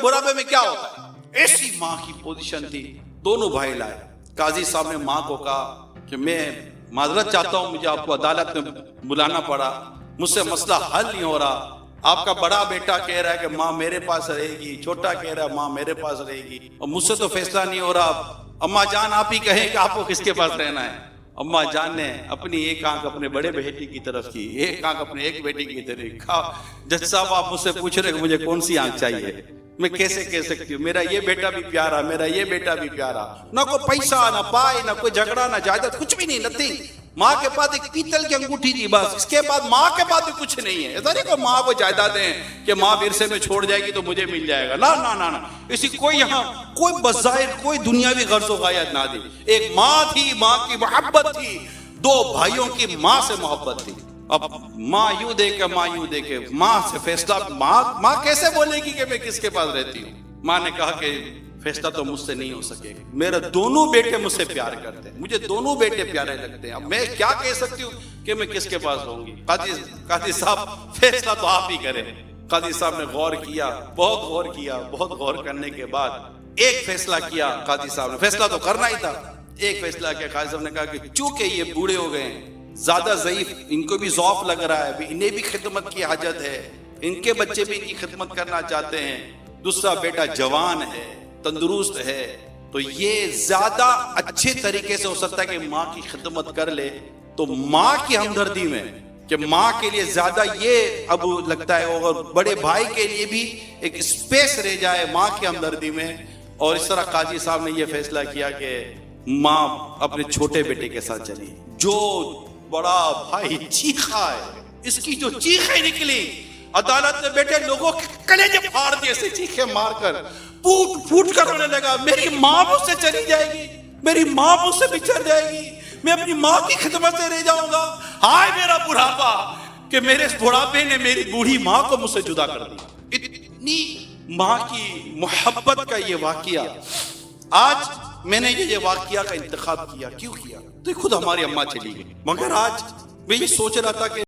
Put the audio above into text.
बुढ़ापे में क्या होता है, ऐसी माँ की पोजीशन थी। दोनों भाई लाए, काजी साहब ने माँ को कहा कि मैं माजरत चाहता हूँ, मुझे आपको अदालत में बुलाना पड़ा, मुझसे मसला हल नहीं हो रहा। आपका बड़ा बेटा कह रहा है कि माँ मेरे पास रहेगी, छोटा कह रहा है माँ मेरे पास रहेगी, और मुझसे तो फैसला नहीं हो रहा। अम्मा जान आप ही कहें कि आपको किसके पास रहना है। अम्मा जान ने अपनी एक आंख अपने बड़े बेटी की तरफ की, एक आंख अपने एक बेटी की तरफ कहा, जज साहब आप मुझसे पूछ रहे मुझे कौन सी आंख चाहिए, मैं कैसे कह सकती हूँ, मेरा ये बेटा भी प्यारा, मेरा ये बेटा भी प्यारा, ना कोई पैसा ना पाए ना कोई झगड़ा ना जायदाद, कुछ भी नहीं, नथिंग। माँ के पास एक पीतल की अंगूठी थी बस, इसके बाद माँ के पास भी कुछ नहीं है। ऐसा नहीं कि माँ को जायदादें कि माँ विरसे में छोड़ जाएगी तो मुझे मिल जाएगा, ना ना ना ना, इसी कोई यहाँ कोई बज़ाहिर कोई दुनियावी गर्ज़ो गायत ना दी। एक माँ थी, माँ की मोहब्बत थी, दो भाइयों की माँ से मोहब्बत थी। अब माँ यूं देखे माँ यूं देखे, माँ से फैसला, माँ कैसे बोलेगी कि मैं किसके पास रहती हूँ। माँ ने कहा कि फैसला तो मुझसे नहीं हो सकेगा, मेरे दोनों बेटे मुझसे प्यार करते हैं, मुझे दोनों बेटे प्यारे लगते हैं, अब मैं क्या कह सकती हूँ कि मैं किसके पास रहूंगी। काजी साहब फैसला तो आप ही करें। काजी साहब ने गौर किया, बहुत गौर किया, बहुत गौर करने के बाद एक फैसला किया। काजी साहब ने फैसला तो करना ही था, एक फैसला किया। काजी साहब ने कहा कि चूंकि ये बूढ़े हो गए हैं, ज्यादा ज़ईफ, इनको भी ज़ौफ लग रहा है, इन्हें भी खिदमत की हाजत है, इनके बच्चे भी इनकी खिदमत करना चाहते हैं, दूसरा बेटा जवान है, तंदुरुस्त है, तो ये ज्यादा अच्छे तरीके से हो सकता है कि माँ की खिदमत कर ले। तो माँ की हमदर्दी में कि माँ के लिए ज्यादा ये अब लगता है, और बड़े भाई के लिए भी एक स्पेस रह जाए माँ की हमदर्दी में। और इस तरह काजी साहब ने ये फैसला किया कि माँ अपने छोटे बेटे के साथ चली। जो बड़ा भाई चीखा है, इसकी जो चीखें निकली, अदालत में बैठे लोगों के कलेजे फाड़ दिए, ऐसे चीखे मारकर फूट फूट कर रोने लगा, मेरी माँ मुझसे चली जाएगी, मेरी माँ मुझसे बिछड़ जाएगी, मैं अपनी माँ की खिदमत से रह जाऊंगा। हाय मेरा बुढ़ापा कि मेरे इस बुढ़ापे ने मेरी बूढ़ी माँ को मुझसे जुदा कर दिया। इतनी माँ की मोहब्बत का ये वाकया, आज मैंने ये वाकया का इंतखाब किया, क्यों किया, तो खुद हमारी अम्मा चली गई, मगर आज मैं ये सोच रहा था कि